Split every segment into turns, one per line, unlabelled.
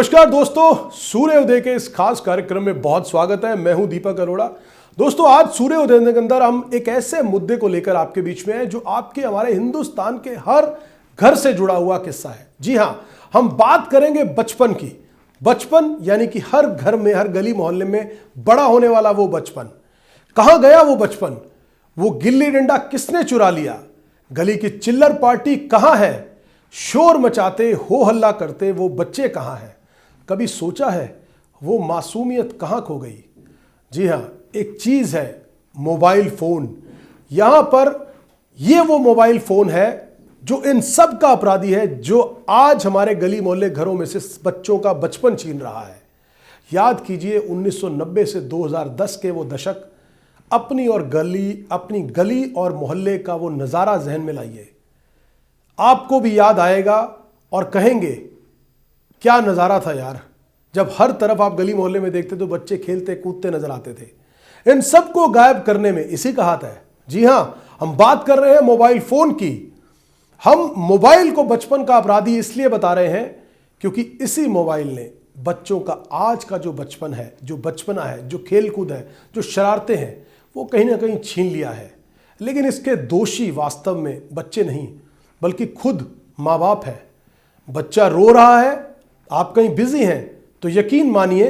नमस्कार दोस्तों, सूर्य उदय के इस खास कार्यक्रम में बहुत स्वागत है। मैं हूं दीपक अरोड़ा। दोस्तों, आज सूर्य उदय के अंदर हम एक ऐसे मुद्दे को लेकर आपके बीच में है जो आपके हमारे हिंदुस्तान के हर घर से जुड़ा हुआ किस्सा है। जी हां, हम बात करेंगे बचपन की। बचपन यानी कि हर घर में, हर गली मोहल्ले में बड़ा होने वाला वो बचपन। कहां गया वो बचपन? वो गिल्ली डंडा किसने चुरा लिया? गली की चिल्लर पार्टी कहां है? शोर मचाते हो हल्ला करते वो बच्चे कहां हैं? कभी सोचा है वो मासूमियत कहां खो गई? जी हां, एक चीज है मोबाइल फोन। यहां पर ये वो मोबाइल फोन है जो इन सब का अपराधी है, जो आज हमारे गली मोहल्ले घरों में से बच्चों का बचपन छीन रहा है। याद कीजिए 1990 से 2010 के वो दशक। अपनी गली और मोहल्ले का वो नजारा जहन में लाइए। आपको भी याद आएगा और कहेंगे क्या नजारा था यार, जब हर तरफ आप गली मोहल्ले में देखते तो बच्चे खेलते कूदते नजर आते थे। इन सबको गायब करने में इसी का हाथ है। जी हां, हम बात कर रहे हैं मोबाइल फोन की। हम मोबाइल को बचपन का अपराधी इसलिए बता रहे हैं क्योंकि इसी मोबाइल ने बच्चों का आज का जो बचपन है, जो बचपना है, जो खेलकूद है, जो शरारतें हैं, वो कहीं ना कहीं छीन लिया है। लेकिन इसके दोषी वास्तव में बच्चे नहीं बल्कि खुद माँ बाप है। बच्चा रो रहा है, आप कहीं बिजी हैं, तो यकीन मानिए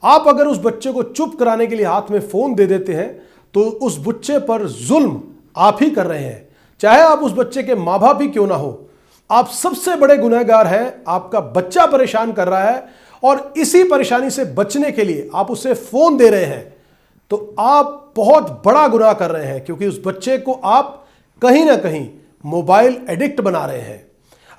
आप अगर उस बच्चे को चुप कराने के लिए हाथ में फोन दे देते हैं तो उस बच्चे पर जुल्म आप ही कर रहे हैं। चाहे आप उस बच्चे के माँ बाप ही क्यों ना हो, आप सबसे बड़े गुनहगार हैं। आपका बच्चा परेशान कर रहा है और इसी परेशानी से बचने के लिए आप उसे फोन दे रहे हैं, तो आप बहुत बड़ा गुनाह कर रहे हैं, क्योंकि उस बच्चे को आप कहीं ना कहीं मोबाइल एडिक्ट बना रहे हैं।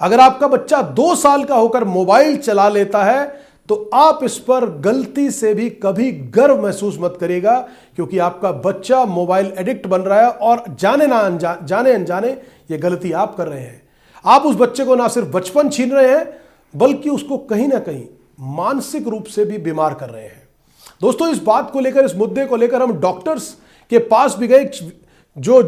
अगर आपका बच्चा 2 साल का होकर मोबाइल चला लेता है तो आप इस पर गलती से भी कभी गर्व महसूस मत करिएगा, क्योंकि आपका बच्चा मोबाइल एडिक्ट बन रहा है और जाने अनजाने ये गलती आप कर रहे हैं। आप उस बच्चे को ना सिर्फ बचपन छीन रहे हैं बल्कि उसको कहीं ना कहीं मानसिक रूप से भी बीमार कर रहे हैं। दोस्तों, इस बात को लेकर, इस मुद्दे को लेकर हम डॉक्टर्स के पास भी गए, जो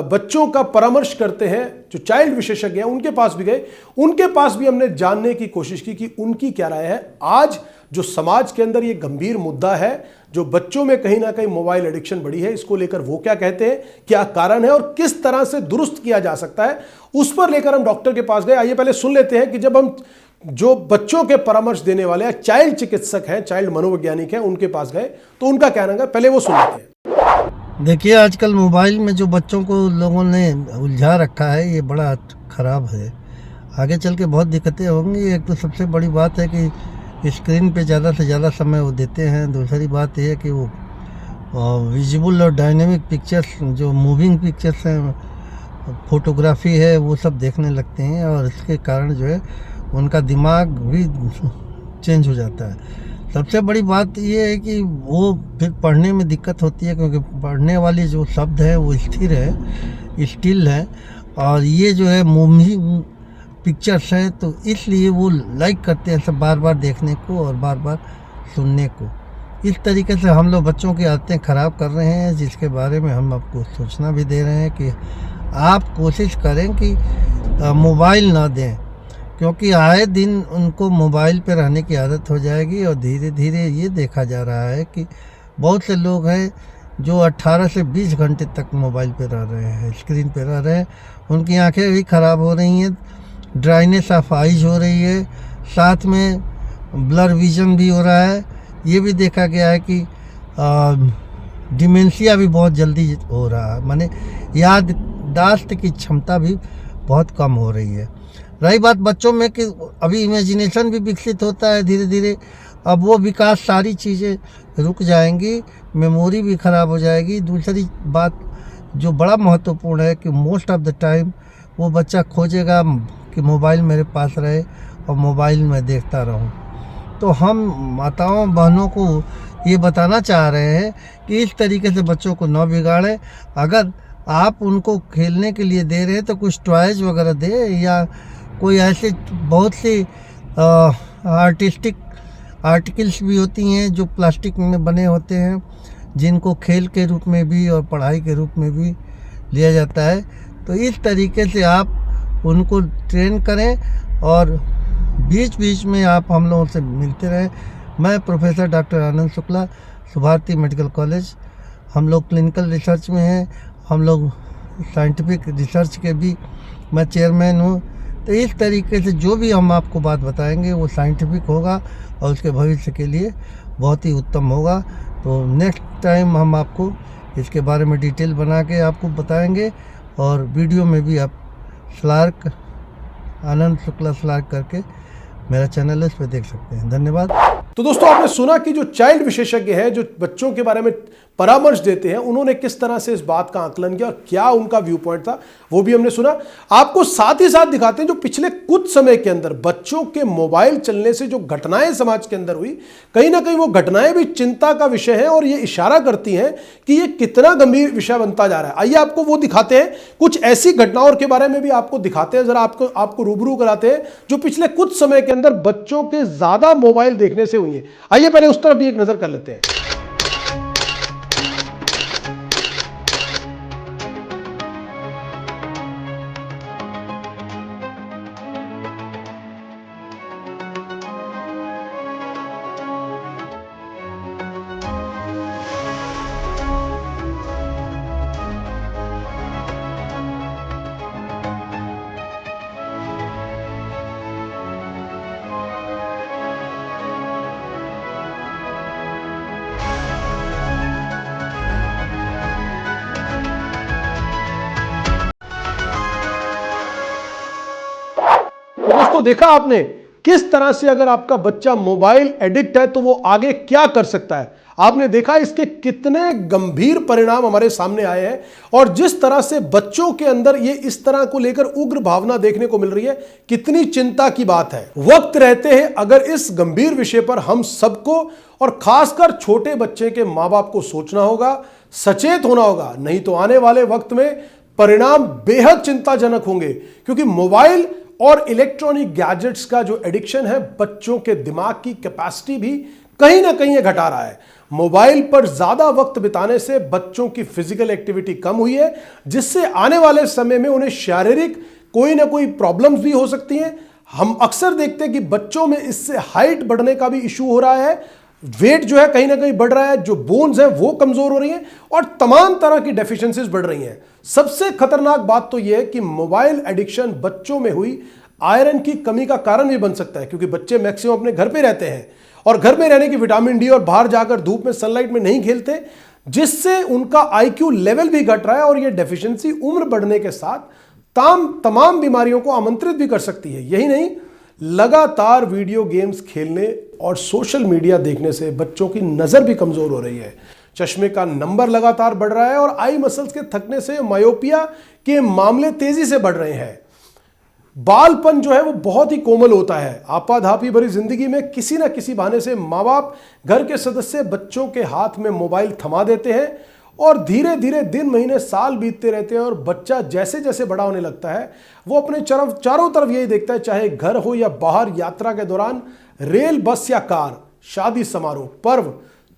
बच्चों का परामर्श करते हैं, जो चाइल्ड विशेषज्ञ हैं, उनके पास भी गए। उनके पास भी हमने जानने की कोशिश की कि उनकी क्या राय है। आज जो समाज के अंदर ये गंभीर मुद्दा है, जो बच्चों में कहीं ना कहीं मोबाइल एडिक्शन बढ़ी है, इसको लेकर वो क्या कहते हैं, क्या कारण है और किस तरह से दुरुस्त किया जा सकता है, उस पर लेकर हम डॉक्टर के पास गए। आइए पहले सुन लेते हैं कि जब हम जो बच्चों के परामर्श देने वाले हैं, चाइल्ड चिकित्सक हैं, चाइल्ड मनोवैज्ञानिक हैं, उनके पास गए तो उनका कहना है। पहले वो सुन लेते हैं।
देखिए, आजकल मोबाइल में जो बच्चों को लोगों ने उलझा रखा है, ये बड़ा ख़राब है। आगे चल के बहुत दिक्कतें होंगी। एक तो सबसे बड़ी बात है कि स्क्रीन पे ज़्यादा से ज़्यादा समय वो देते हैं। दूसरी बात ये है कि वो विजुअल और डायनेमिक पिक्चर्स, जो मूविंग पिक्चर्स हैं, फोटोग्राफी है, वो सब देखने लगते हैं और इसके कारण जो है उनका दिमाग भी चेंज हो जाता है। सबसे बड़ी बात ये है कि वो फिर पढ़ने में दिक्कत होती है, क्योंकि पढ़ने वाले जो शब्द है वो स्थिर है, स्टिल है, और ये जो है मूविंग पिक्चर्स है, तो इसलिए वो लाइक करते हैं सब बार बार देखने को और बार बार सुनने को। इस तरीके से हम लोग बच्चों की आदतें ख़राब कर रहे हैं, जिसके बारे में हम आपको सूचना भी दे रहे हैं कि आप कोशिश करें कि मोबाइल ना दें, क्योंकि आए दिन उनको मोबाइल पर रहने की आदत हो जाएगी। और धीरे धीरे ये देखा जा रहा है कि बहुत से लोग हैं जो 18 से 20 घंटे तक मोबाइल पे रह रहे हैं, स्क्रीन पे रह रहे हैं। उनकी आंखें भी ख़राब हो रही हैं, ड्राइनेस ऑफ आइज हो रही है, साथ में ब्लर विजन भी हो रहा है। ये भी देखा गया है कि डिमेंशिया भी बहुत जल्दी हो रहा है, माने याददाश्त की क्षमता भी बहुत कम हो रही है। रही बात बच्चों में कि अभी इमेजिनेशन भी विकसित होता है धीरे धीरे, अब वो विकास, सारी चीज़ें रुक जाएंगी, मेमोरी भी ख़राब हो जाएगी। दूसरी बात जो बड़ा महत्वपूर्ण है कि मोस्ट ऑफ द टाइम वो बच्चा खोजेगा कि मोबाइल मेरे पास रहे और मोबाइल में देखता रहूं। तो हम माताओं बहनों को ये बताना चाह रहे हैं कि इस तरीके से बच्चों को न बिगाड़ें। अगर आप उनको खेलने के लिए दे रहे हैं तो कुछ टॉयज़ वगैरह दें, या कोई ऐसे बहुत सी आर्टिस्टिक आर्टिकल्स भी होती हैं जो प्लास्टिक में बने होते हैं, जिनको खेल के रूप में भी और पढ़ाई के रूप में भी लिया जाता है। तो इस तरीके से आप उनको ट्रेन करें और बीच बीच में आप हम लोगों से मिलते रहे। मैं professor doctor Anand Shukla, Subharti medical college, हम लोग क्लिनिकल रिसर्च में हैं, हम लोग साइंटिफिक रिसर्च के भी मैं चेयरमैन हूँ। तो इस तरीके से जो भी हम आपको बात बताएंगे वो साइंटिफिक होगा और उसके भविष्य के लिए बहुत ही उत्तम होगा। तो नेक्स्ट टाइम हम आपको इसके बारे में डिटेल बना के आपको बताएंगे और वीडियो में भी आप स्लार्क आनंद शुक्ला स्लार्क करके मेरा चैनल है, इस पर देख सकते हैं। धन्यवाद।
तो दोस्तों, आपने सुना कि जो चाइल्ड विशेषज्ञ हैं, जो बच्चों के बारे में परामर्श देते हैं, उन्होंने किस तरह से इस बात का आकलन किया और क्या उनका व्यू पॉइंट था, वो भी हमने सुना। आपको साथ ही साथ दिखाते हैं जो पिछले कुछ समय के अंदर बच्चों के मोबाइल चलने से जो घटनाएं समाज के अंदर हुई, कहीं ना कहीं वो घटनाएं भी चिंता का विषय है और ये इशारा करती हैं कि ये कितना गंभीर विषय बनता जा रहा है। आइए आपको वो दिखाते हैं, कुछ ऐसी घटनाओं के बारे में भी आपको दिखाते हैं, जरा आपको रूबरू कराते हैं जो पिछले कुछ समय के अंदर बच्चों के ज्यादा मोबाइल देखने से हुई है। आइए पहले उस तरफ भी एक नजर कर लेते हैं। दोस्तों, देखा आपने किस तरह से अगर आपका बच्चा मोबाइल एडिक्ट है तो वो आगे क्या कर सकता है। आपने देखा इसके कितने गंभीर परिणाम हमारे सामने आए हैं और जिस तरह से बच्चों के अंदर ये इस तरह को लेकर उग्र भावना देखने को मिल रही है, कितनी चिंता की बात है। वक्त रहते हैं अगर इस गंभीर विषय पर हम सबको और खासकर छोटे बच्चे के मां बाप को सोचना होगा, सचेत होना होगा, नहीं तो आने वाले वक्त में परिणाम बेहद चिंताजनक होंगे। क्योंकि मोबाइल और इलेक्ट्रॉनिक गैजेट्स का जो एडिक्शन है बच्चों के दिमाग की कैपेसिटी भी कहीं ना कहीं घटा रहा है। मोबाइल पर ज्यादा वक्त बिताने से बच्चों की फिजिकल एक्टिविटी कम हुई है, जिससे आने वाले समय में उन्हें शारीरिक कोई ना कोई प्रॉब्लम्स भी हो सकती हैं। हम अक्सर देखते हैं कि बच्चों में इससे हाइट बढ़ने का भी इशू हो रहा है, वेट जो है कहीं ना कहीं बढ़ रहा है, जो बोन्स हैं वो कमजोर हो रही हैं और तमाम तरह की डेफिशिएंसीज बढ़ रही हैं। सबसे खतरनाक बात तो यह है कि मोबाइल एडिक्शन बच्चों में हुई आयरन की कमी का कारण भी बन सकता है, क्योंकि बच्चे मैक्सिमम अपने घर पे रहते हैं और घर में रहने की विटामिन डी और बाहर जाकर धूप में सनलाइट में नहीं खेलते, जिससे उनका आईक्यू लेवल भी घट रहा है और यह डेफिशिएंसी उम्र बढ़ने के साथ तमाम बीमारियों को आमंत्रित भी कर सकती है। यही नहीं, लगातार वीडियो गेम्स खेलने और सोशल मीडिया देखने से बच्चों की नजर भी कमजोर हो रही है, चश्मे का नंबर लगातार बढ़ रहा है और आई मसल्स के थकने से मायोपिया के मामले तेजी से बढ़ रहे हैं। बालपन जो है वो बहुत ही कोमल होता है। आपाधापी भरी जिंदगी में किसी ना किसी बहाने से माँ बाप, घर के सदस्य बच्चों के हाथ में मोबाइल थमा देते हैं और धीरे धीरे दिन महीने साल बीतते रहते हैं और बच्चा जैसे जैसे बड़ा होने लगता है वो अपने चारों तरफ यही देखता है, चाहे घर हो या बाहर, यात्रा के दौरान, रेल, बस या कार, शादी समारोह, पर्व,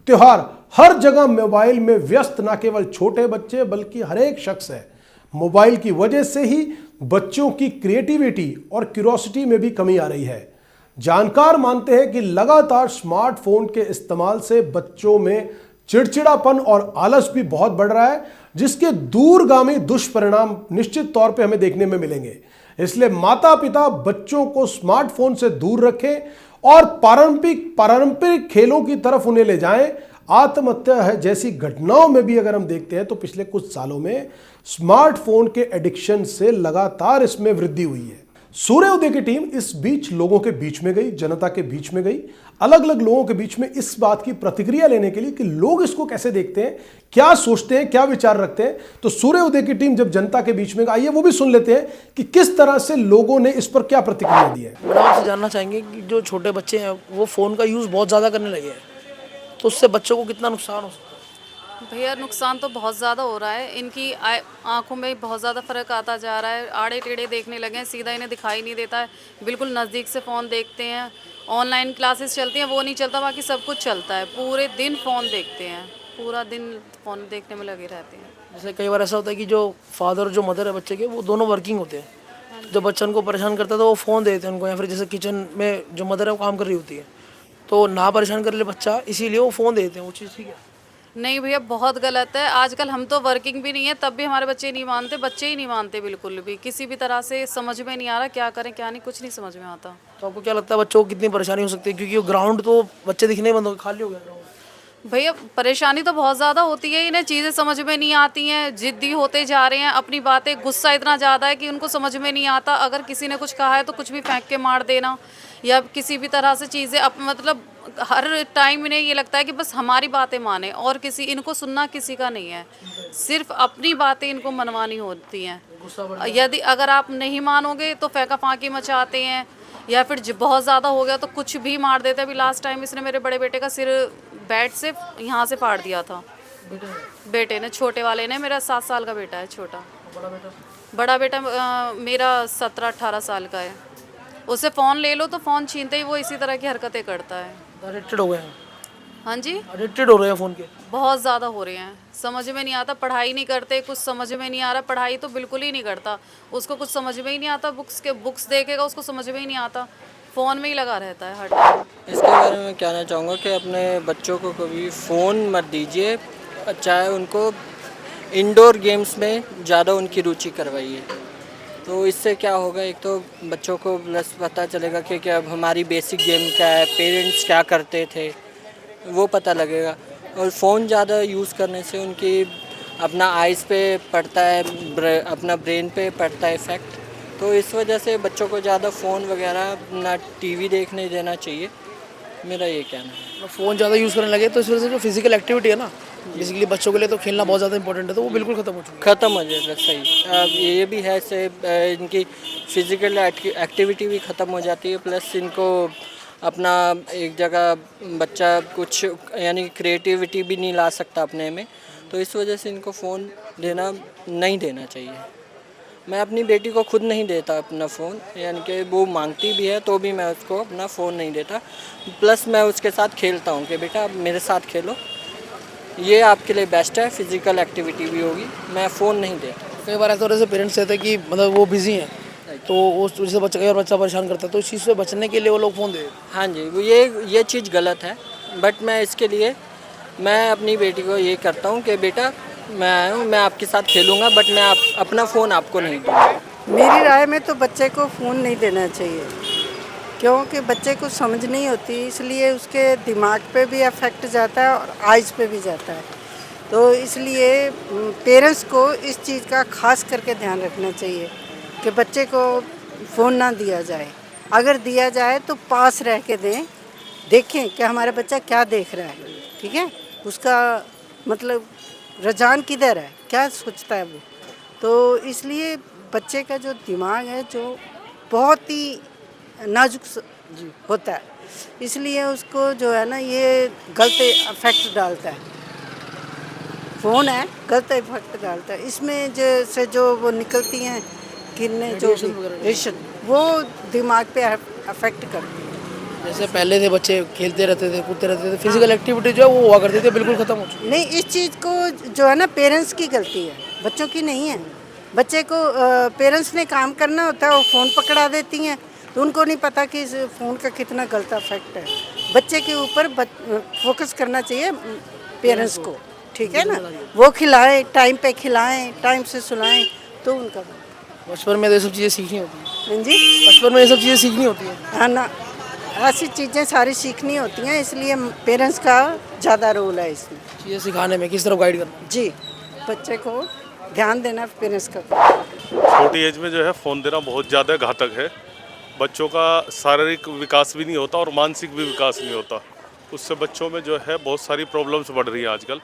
त्योहार, हर जगह मोबाइल में व्यस्त ना केवल छोटे बच्चे बल्कि हर एक शख्स है। मोबाइल की वजह से ही बच्चों की क्रिएटिविटी और क्यूरोसिटी में भी कमी आ रही है। जानकार मानते हैं कि लगातार स्मार्टफोन के इस्तेमाल से बच्चों में चिड़चिड़ापन और आलस भी बहुत बढ़ रहा है, जिसके दूरगामी दुष्परिणाम निश्चित तौर पे हमें देखने में मिलेंगे। इसलिए माता पिता बच्चों को स्मार्टफोन से दूर रखें और पारंपरिक खेलों की तरफ उन्हें ले जाएं। आत्महत्या है जैसी घटनाओं में भी अगर हम देखते हैं तो पिछले कुछ सालों में स्मार्टफोन के एडिक्शन से लगातार इसमें वृद्धि हुई है। सूर्योदय की टीम इस बीच लोगों के बीच में गई, जनता के बीच में गई, अलग अलग लोगों के बीच में इस बात की प्रतिक्रिया लेने के लिए कि लोग इसको कैसे देखते हैं, क्या सोचते हैं, क्या विचार रखते हैं। तो सूर्योदय की टीम जब जनता के बीच में, आइए वो भी सुन लेते हैं कि किस तरह से लोगों ने इस पर क्या प्रतिक्रिया दी है।
मैडम, आपसे जानना चाहेंगे कि जो छोटे बच्चे हैं वो फ़ोन का यूज़ बहुत ज़्यादा करने लगे हैं, तो उससे बच्चों को कितना नुकसान हो सकता है?
भैया, नुकसान तो बहुत ज़्यादा हो रहा है। इनकी आंखों में बहुत ज़्यादा फ़र्क आता जा रहा है, आड़े टेढ़े देखने लगे हैं, सीधा इन्हें दिखाई नहीं देता है, बिल्कुल नज़दीक से फ़ोन देखते हैं। ऑनलाइन क्लासेस चलती हैं वो नहीं चलता, बाकी सब कुछ चलता है। पूरे दिन फ़ोन देखते हैं, पूरा दिन फ़ोन देखने में लगे रहते हैं।
जैसे कई बार ऐसा होता है कि जो फादर और जो मदर है बच्चे के, वो दोनों वर्किंग होते हैं, तो जब बच्चा उनको परेशान करता है तो वो फ़ोन दे देते हैं उनको, या फिर जैसे किचन में जो मदर है वो काम कर रही होती है तो ना परेशान कर ले बच्चा, इसीलिए वो फ़ोन दे देते हैं। वो चीज़ ठीक है?
नहीं भैया, बहुत गलत है। आजकल हम तो वर्किंग भी नहीं है, तब भी हमारे बच्चे नहीं मानते, बच्चे ही नहीं मानते बिल्कुल भी। किसी भी तरह से समझ में नहीं आ रहा क्या करें क्या नहीं, कुछ नहीं समझ में आता।
तो आपको क्या लगता है बच्चों को कितनी परेशानी हो सकती है, क्योंकि वो ग्राउंड तो बच्चे दिखने ही बंद हो गए, खाली हो गया ग्राउंड?
भैया परेशानी तो बहुत ज़्यादा होती है, इन्हें चीज़ें समझ में नहीं आती हैं, ज़िद्दी होते जा रहे हैं अपनी बातें, गुस्सा इतना ज़्यादा है कि उनको समझ में नहीं आता। अगर किसी ने कुछ कहा है तो कुछ भी फेंक के मार देना, या किसी भी तरह से चीज़ें मतलब हर टाइम इन्हें ये लगता है कि बस हमारी बातें माने, और किसी इनको सुनना किसी का नहीं है, सिर्फ अपनी बातें इनको मनवानी होती हैं। यदि अगर आप नहीं मानोगे तो फेंका फाँकी मचाते हैं, या फिर बहुत ज़्यादा हो गया तो कुछ भी मार देते हैं। अभी लास्ट टाइम इसने मेरे बड़े बेटे का सिर बैट से यहाँ से फाड़ दिया था, बेटे ने, छोटे वाले ने। मेरा 7 साल का बेटा है छोटा। बड़ा बेटा मेरा 17-18 साल का है। उसे फ़ोन ले लो तो फ़ोन छीनते ही वो इसी तरह की हरकतें करता है।
एडिक्टेड हो गए हैं?
हाँ जी,
एडिक्टेड हो रहे हैं फ़ोन के?
बहुत ज़्यादा हो रहे हैं। समझ में नहीं आता, पढ़ाई नहीं करते, कुछ समझ में नहीं आ रहा। पढ़ाई तो बिल्कुल ही नहीं करता, उसको कुछ समझ में ही नहीं आता। बुक्स देखेगा उसको समझ में ही नहीं आता, फ़ोन में ही लगा रहता है हर टाइम।
इसके बारे में कहना चाहूँगा कि अपने बच्चों को कभी फ़ोन मत दीजिए, चाहे उनको इंडोर गेम्स में ज़्यादा उनकी रुचि करवाइए। तो इससे क्या होगा, एक तो बच्चों को प्लस पता चलेगा कि क्या हमारी बेसिक गेम क्या है, पेरेंट्स क्या करते थे, वो पता लगेगा। और फ़ोन ज़्यादा यूज़ करने से उनकी अपना आइज़ पे पड़ता है, अपना ब्रेन पे पड़ता है इफ़ेक्ट। तो इस वजह से बच्चों को ज़्यादा फ़ोन वगैरह ना टीवी देखने देना चाहिए, मेरा ये कहना है।
फ़ोन ज़्यादा यूज़ करने लगे तो इस वजह से जो फिजिकल एक्टिविटी है ना, बेसिकली बच्चों के लिए तो खेलना बहुत ज़्यादा इंपॉर्टेंट है, तो वो बिल्कुल ख़त्म हो चुकी है।
ख़त्म हो जाएगा, सही। अब ये भी है से इनकी फ़िज़िकल एक्टिविटी भी ख़त्म हो जाती है, प्लस इनको अपना एक जगह बच्चा कुछ यानी क्रिएटिविटी भी नहीं ला सकता अपने में। तो इस वजह से इनको फ़ोन नहीं देना चाहिए। मैं अपनी बेटी को खुद नहीं देता अपना फ़ोन, यानी कि वो मांगती भी है तो भी मैं उसको अपना फ़ोन नहीं देता। प्लस मैं उसके साथ खेलता हूँ कि बेटा आप मेरे साथ खेलो, ये आपके लिए बेस्ट है, फिज़िकल एक्टिविटी भी होगी, मैं फ़ोन नहीं देता।
कई बार ऐसा होता है जैसे पेरेंट्स कहते हैं कि मतलब वो बिजी हैं, तो उस वजह से बच्चा, कई बार बच्चा परेशान करता है, तो इस चीज़ से बचने के लिए वो लोग फ़ोन दे देते हैं।
हाँ जी, वो ये चीज़ गलत है, बट मैं इसके लिए मैं अपनी बेटी को ये करता हूँ कि बेटा मैं आपके साथ खेलूँगा, बट मैं अपना फ़ोन आपको नहीं दूँगा।
मेरी राय में तो बच्चे को फ़ोन नहीं देना चाहिए, क्योंकि बच्चे को समझ नहीं होती, इसलिए उसके दिमाग पे भी अफेक्ट जाता है और आइज़ पे भी जाता है। तो इसलिए पेरेंट्स को इस चीज़ का खास करके ध्यान रखना चाहिए कि बच्चे को फ़ोन ना दिया जाए। अगर दिया जाए तो पास रह के देखें कि हमारा बच्चा क्या देख रहा है, ठीक है, उसका मतलब रुझान किधर है, क्या सोचता है वो। तो इसलिए बच्चे का जो दिमाग है जो बहुत ही नाजुक होता है, इसलिए उसको जो है ना ये गलत इफेक्ट डालता है। फ़ोन है गलत इफेक्ट डालता है, इसमें जैसे जो वो निकलती हैं किरणें, जो रेडिएशन, वो दिमाग पे अफेक्ट करती है।
जैसे पहले थे बच्चे खेलते रहते थे, कूदते रहते थे, फिजिकल एक्टिविटी जो है वो हुआ करती थी, बिल्कुल ख़त्म हो चुकी है।
नहीं, इस चीज़ को जो है ना पेरेंट्स की गलती है, बच्चों की नहीं है। बच्चे को पेरेंट्स ने काम करना होता है, वो फ़ोन पकड़ा देती हैं, तो उनको नहीं पता कि इस फ़ोन का कितना गलत इफेक्ट है। बच्चे के ऊपर फोकस करना चाहिए पेरेंट्स को, ठीक है ना, वो खिलाएं, टाइम पे खिलाएं, टाइम से सुलाएं, तो उनका
बचपन में तो ये सब चीज़ें सीखनी होती हैं।
हाँ जी,
बचपन में ये सब चीज़ें सीखनी होती हैं।
हाँ ना, ऐसी चीज़ें सारी सीखनी होती हैं, इसलिए पेरेंट्स का ज़्यादा रोल है इसमें।
चीज़ें सिखाने में किस तरफ गाइड करना?
जी, बच्चे को ध्यान देना पेरेंट्स का।
छोटी एज में जो है फ़ोन देना बहुत ज़्यादा घातक है। बच्चों का शारीरिक विकास भी नहीं होता और मानसिक भी विकास नहीं होता। उससे बच्चों में जो है बहुत सारी प्रॉब्लम्स बढ़ रही हैं आजकल,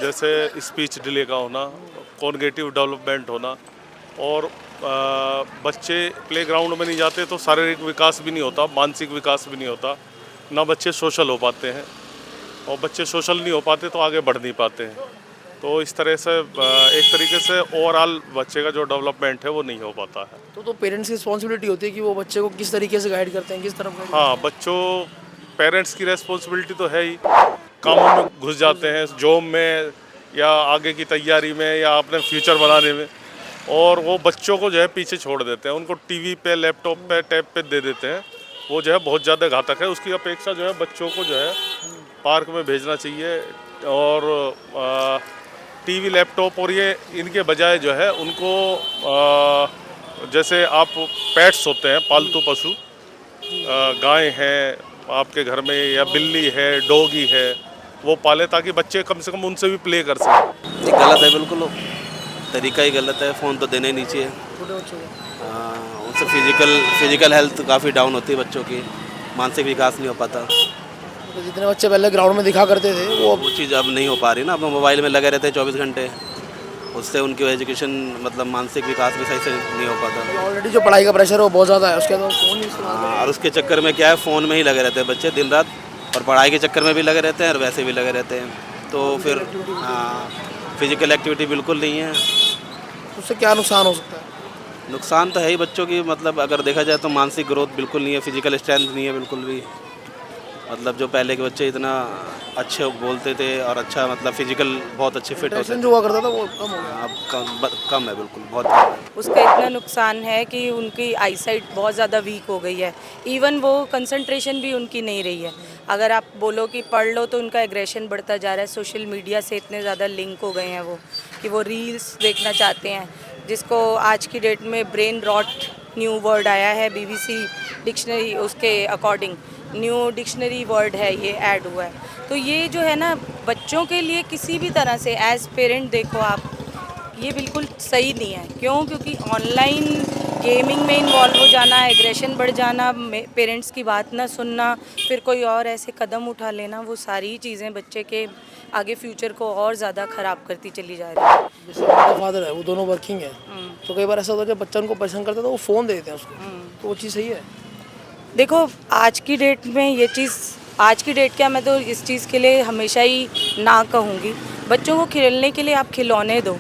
जैसे स्पीच डिले का होना, कॉग्निटिव डेवलपमेंट होना, और बच्चे प्लेग्राउंड में नहीं जाते तो शारीरिक विकास भी नहीं होता, मानसिक विकास भी नहीं होता, ना बच्चे सोशल हो पाते हैं, और बच्चे सोशल नहीं हो पाते तो आगे बढ़ नहीं पाते हैं। तो इस तरह से एक तरीके से ओवरऑल बच्चे का जो डेवलपमेंट है वो नहीं हो पाता है।
तो पेरेंट्स की रिस्पॉन्सिबिलिटी होती है कि वो बच्चे को किस तरीके से गाइड करते हैं, किस तरफ guide
हाँ, पेरेंट्स की रेस्पॉन्सिबिलिटी तो है ही, कामों में घुस जाते हैं, जॉब में या आगे की तैयारी में या अपने फ्यूचर बनाने में, और वो बच्चों को जो है पीछे छोड़ देते हैं, उनको टीवी पे, लैपटॉप पे, टैब पे दे देते हैं। वो जो है बहुत ज़्यादा घातक है। उसकी अपेक्षा जो है बच्चों को जो है पार्क में भेजना चाहिए, और टीवी, लैपटॉप और ये इनके बजाय जो है उनको जैसे आप पेट्स होते हैं, पालतू पशु, गाय हैं आपके घर में या बिल्ली है, डॉगी है, वो पाले ताकि बच्चे कम से कम उनसे भी प्ले कर सकें।
ये गलत है, बिल्कुल तरीका ही गलत है। फ़ोन तो देना ही नहीं चाहिए।
छोटे बच्चों को
उससे फिजिकल हेल्थ काफ़ी डाउन होती है बच्चों की, मानसिक विकास नहीं हो पाता।
तो जितने बच्चे पहले ग्राउंड में दिखा करते थे
वो चीज़ अब नहीं हो पा रही ना। अब मोबाइल में लगे रहते हैं 24 घंटे, उससे उनकी एजुकेशन मतलब मानसिक विकास भी सही से नहीं हो पाता।
ऑलरेडी जो पढ़ाई का प्रेशर है वो बहुत ज़्यादा है, उसके बाद फ़ोन ही इस्तेमाल
हाँ, और उसके चक्कर में क्या है, फ़ोन में ही लगे रहते हैं बच्चे दिन रात, और पढ़ाई के चक्कर में भी लगे रहते हैं और वैसे भी लगे रहते हैं। तो फिर फिजिकल एक्टिविटी बिल्कुल नहीं है।
उससे क्या नुकसान हो सकता है?
नुकसान तो है ही बच्चों की, मतलब अगर देखा जाए तो मानसिक ग्रोथ बिल्कुल नहीं है, फिजिकल स्ट्रेंथ नहीं है बिल्कुल भी। मतलब जो पहले के बच्चे इतना अच्छे बोलते थे और अच्छा मतलब फिजिकल बहुत अच्छे फिट होते
टेंशन
थे,
जो हुआ करता था वो कम हो गया।
अब कम है, बिल्कुल बहुत कम है।
उसका इतना नुकसान है कि उनकी आईसाइट बहुत ज़्यादा वीक हो गई है। इवन वो कंसंट्रेशन भी उनकी नहीं रही है। अगर आप बोलो कि पढ़ लो तो उनका एग्रेशन बढ़ता जा रहा है। सोशल मीडिया से इतने ज़्यादा लिंक हो गए हैं वो कि वो रील्स देखना चाहते हैं, जिसको आज की डेट में ब्रेन रॉट न्यू वर्ड आया है, BBC डिक्शनरी उसके अकॉर्डिंग न्यू डिक्शनरी वर्ड है, ये ऐड हुआ है। तो ये जो है ना बच्चों के लिए किसी भी तरह से एज पेरेंट देखो आप, ये बिल्कुल सही नहीं है। क्यों? क्योंकि ऑनलाइन गेमिंग में इन्वॉल्व हो जाना, एग्रेशन बढ़ जाना, पेरेंट्स की बात ना सुनना, फिर कोई और ऐसे कदम उठा लेना, वो सारी चीज़ें बच्चे के आगे फ्यूचर को और ज़्यादा ख़राब करती चली जा रही है।
जैसे मेरा फादर है वो दोनों वर्किंग है, तो कई बार ऐसा होता है कि बच्चा उनको परेशान करता है तो वो फ़ोन दे देते हैं उसको, तो वो चीज़ सही है?
देखो आज की डेट में ये चीज़, आज की डेट क्या, मैं तो इस चीज़ के लिए हमेशा ही ना कहूँगी। बच्चों को खेलने के लिए आप खिलौने दो।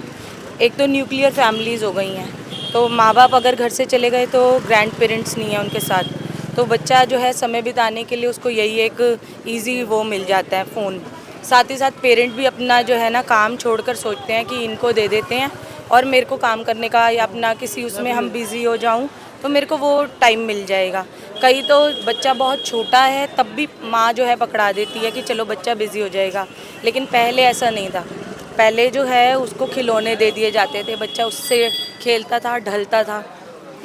एक तो न्यूक्लियर फैमिलीज़ हो गई हैं, तो माँ बाप अगर घर से चले गए तो ग्रैंड पेरेंट्स नहीं है उनके साथ, तो बच्चा जो है समय बिताने के लिए उसको यही एक ईजी वो मिल जाता है फ़ोन। साथ ही साथ पेरेंट भी अपना जो है ना काम छोड़कर सोचते हैं कि इनको दे देते हैं और मेरे को काम करने का या अपना किसी उसमें हम बिज़ी हो जाऊं तो मेरे को वो टाइम मिल जाएगा। कई तो बच्चा बहुत छोटा है तब भी माँ जो है पकड़ा देती है कि चलो बच्चा बिज़ी हो जाएगा, लेकिन पहले ऐसा नहीं था। पहले जो है उसको खिलौने दे दिए जाते थे, बच्चा उससे खेलता था, ढलता था,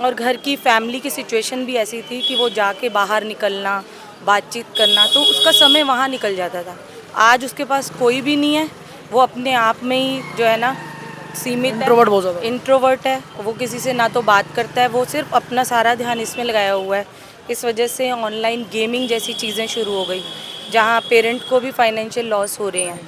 और घर की फैमिली की सिचुएशन भी ऐसी थी कि वो जाके बाहर निकलना, बातचीत करना, तो उसका समय वहाँ निकल जाता था। आज उसके पास कोई भी नहीं है, वो अपने आप में ही जो है ना सीमित
इंट्रोवर्ट बहुत ज़्यादा।
इंट्रोवर्ट है, वो किसी से ना तो बात करता है, वो सिर्फ अपना सारा ध्यान इसमें लगाया हुआ है। इस वजह से ऑनलाइन गेमिंग जैसी चीज़ें शुरू हो गई जहाँ पेरेंट को भी फाइनेंशियल लॉस हो रहे हैं।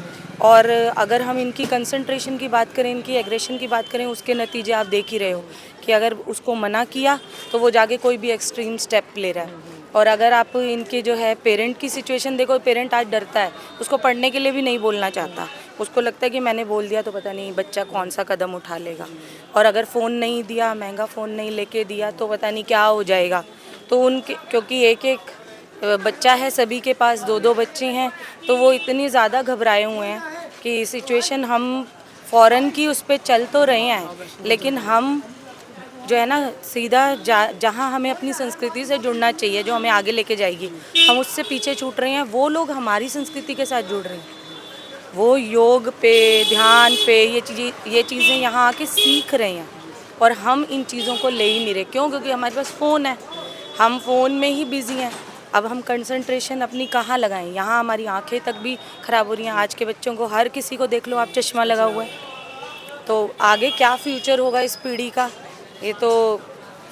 और अगर हम इनकी कंसंट्रेशन की बात करें, इनकी एग्रेशन की बात करें, उसके नतीजे आप देख ही रहे हो कि अगर उसको मना किया तो वो जाके कोई भी एक्सट्रीम स्टेप ले रहा है। और अगर आप इनके जो है पेरेंट की सिचुएशन देखो, पेरेंट आज डरता है, उसको पढ़ने के लिए भी नहीं बोलना चाहता, उसको लगता है कि मैंने बोल दिया तो पता नहीं बच्चा कौन सा कदम उठा लेगा, और अगर फ़ोन नहीं दिया, महंगा फ़ोन नहीं लेके दिया तो पता नहीं क्या हो जाएगा। तो उनके क्योंकि एक एक बच्चा है, सभी के पास दो दो बच्चे हैं, तो वो इतनी ज़्यादा घबराए हुए हैं कि सिचुएशन हम फ़ौरन की उस पर चल तो रहे हैं, लेकिन हम जो है ना सीधा जहाँ हमें अपनी संस्कृति से जुड़ना चाहिए, जो हमें आगे लेके जाएगी, हम उससे पीछे छूट रहे हैं। वो लोग हमारी संस्कृति के साथ जुड़ रहे हैं, वो योग पे, ध्यान पे, ये चीज़ें यहाँ आके सीख रहे हैं, और हम इन चीज़ों को ले ही नहीं रहे। क्यों? क्योंकि हमारे पास फ़ोन है, हम फ़ोन में ही बिज़ी हैं। अब हम कंसंट्रेशन अपनी कहाँ लगाएं? यहाँ हमारी आंखें तक भी ख़राब हो रही हैं। आज के बच्चों को, हर किसी को देख लो आप, चश्मा लगा हुआ है, तो आगे क्या फ्यूचर होगा इस पीढ़ी का, ये तो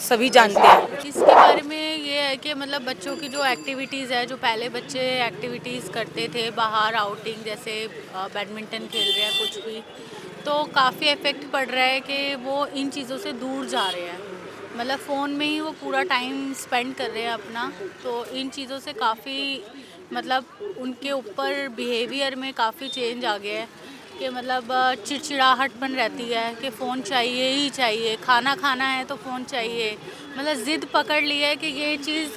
सभी जानते हैं।
इसके बारे में ये है कि मतलब बच्चों की जो एक्टिविटीज़ है, जो पहले बच्चे एक्टिविटीज़ करते थे बाहर, आउटिंग जैसे बैडमिंटन खेल रहे हैं, कुछ भी, तो काफ़ी इफ़ेक्ट पड़ रहा है कि वो इन चीज़ों से दूर जा रहे हैं। मतलब फ़ोन में ही वो पूरा टाइम स्पेंड कर रहे हैं अपना, तो इन चीज़ों से काफ़ी मतलब उनके ऊपर बिहेवियर में काफ़ी चेंज आ गया है कि मतलब चिड़चिड़ाहटपन रहती है कि फ़ोन चाहिए ही चाहिए, खाना खाना है तो फ़ोन चाहिए, मतलब ज़िद पकड़ ली है कि ये चीज़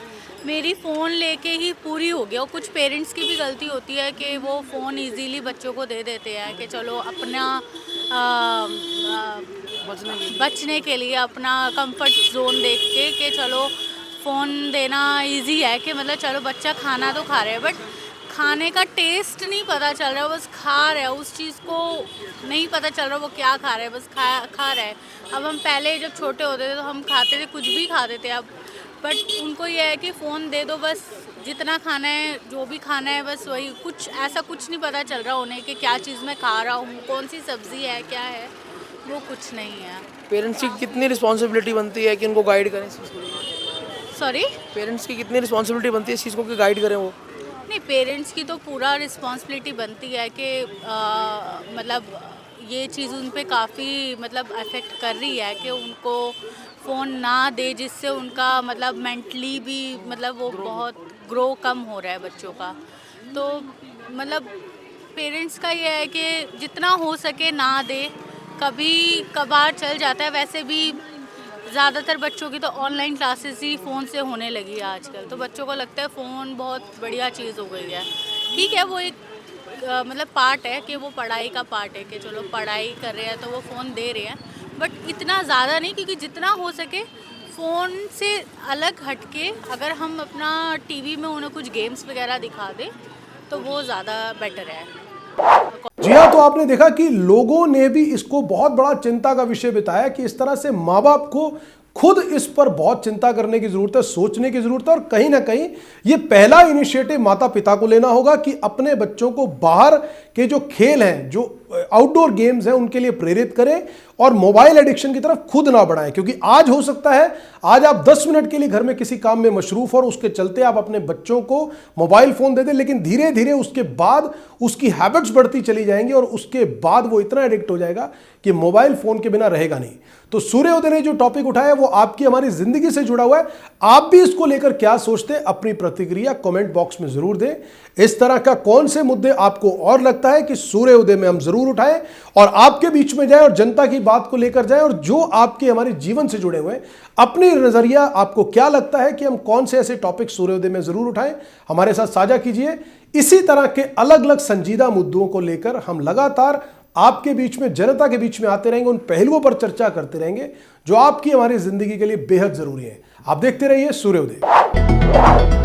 मेरी फ़ोन लेके ही पूरी हो गया। और कुछ पेरेंट्स की भी गलती होती है कि वो फ़ोन इजीली बच्चों को दे देते हैं कि चलो अपना
बचने के लिए अपना कंफर्ट जोन देख के कि चलो फ़ोन देना इजी है कि मतलब चलो बच्चा खाना तो खा रहा है बट खाने का टेस्ट नहीं पता चल रहा, बस खा रहा है, उस चीज़ को नहीं पता चल रहा वो क्या खा रहा है, बस खा रहा है। अब हम पहले जब छोटे होते थे तो हम खाते थे, कुछ भी खाते थे, अब बट उनको ये है कि फ़ोन दे दो, बस जितना खाना है जो भी खाना है बस वही, कुछ ऐसा कुछ नहीं पता चल रहा उन्हें कि क्या चीज़ मैं खा रहा हूँ, कौन सी सब्ज़ी है, क्या है, वो कुछ नहीं है।
पेरेंट्स की कितनी रिस्पॉन्सिबिलिटी बनती है कि उनको गाइड करें इस चीज़ को?
सॉरी,
पेरेंट्स की कितनी रिस्पॉन्सिबिलिटी बनती है इस चीज़ को कि गाइड करें वो?
नहीं, पेरेंट्स की तो पूरा रिस्पॉन्सिबिलिटी बनती है कि मतलब ये चीज़ उन पे काफ़ी मतलब अफेक्ट कर रही है कि उनको फ़ोन ना दे, जिससे उनका मतलब मेंटली भी मतलब वो बहुत ग्रो कम हो रहा है बच्चों का। तो मतलब पेरेंट्स का ये है कि जितना हो सके ना दे, कभी कभार चल जाता है, वैसे भी ज़्यादातर बच्चों की तो ऑनलाइन क्लासेस ही फ़ोन से होने लगी है आजकल, तो बच्चों को लगता है फ़ोन बहुत बढ़िया चीज़ हो गई है। ठीक है, वो एक मतलब पार्ट है कि वो पढ़ाई का पार्ट है कि चलो पढ़ाई कर रहे हैं तो वो फ़ोन दे रहे हैं, बट इतना ज़्यादा नहीं, क्योंकि जितना हो सके फ़ोन से अलग हटके अगर हम अपना टीवी में उन्हें कुछ गेम्स वगैरह दिखा दें तो वो ज़्यादा बेटर है।
जी हाँ, तो आपने देखा कि लोगों ने भी इसको बहुत बड़ा चिंता का विषय बताया कि इस तरह से माँ बाप को खुद इस पर बहुत चिंता करने की जरूरत है, सोचने की जरूरत है, और कहीं ना कहीं ये पहला इनिशिएटिव माता पिता को लेना होगा कि अपने बच्चों को बाहर के जो खेल हैं, जो आउटडोर गेम्स हैं, उनके लिए प्रेरित करें और मोबाइल एडिक्शन की तरफ खुद ना बढ़ाएं। क्योंकि आज हो सकता है आज आप 10 मिनट के लिए घर में किसी काम में मशरूफ और उसके चलते आप अपने बच्चों को मोबाइल फोन दे दें, लेकिन धीरे धीरे उसके बाद उसकी हैबिट्स बढ़ती चली जाएंगी और उसके बाद वो इतना एडिक्ट हो जाएगा कि मोबाइल फोन के बिना रहेगा नहीं। तो सूर्योदय ने जो टॉपिक उठाया वो आपकी हमारी जिंदगी से जुड़ा हुआ है। आप भी इसको लेकर क्या सोचते हैं, अपनी प्रतिक्रिया कमेंट बॉक्स में जरूर दें। इस तरह का कौन से मुद्दे आपको और लगता है कि सूर्योदय में हम जरूर उठाएं और आपके बीच में जाए और जनता की बात को लेकर जाए, और जो आपके हमारे जीवन से जुड़े हुए हैं, अपनी नजरिया आपको क्या लगता है कि हम कौन से ऐसे टॉपिक सूर्योदय में जरूर उठाएं, हमारे साथ साझा कीजिए। इसी तरह के अलग अलग संजीदा मुद्दों को लेकर हम लगातार आपके बीच में, जनता के बीच में आते रहेंगे, उन पहलुओं पर चर्चा करते रहेंगे जो आपकी हमारी जिंदगी के लिए बेहद जरूरी है। आप देखते रहिए सूर्योदय।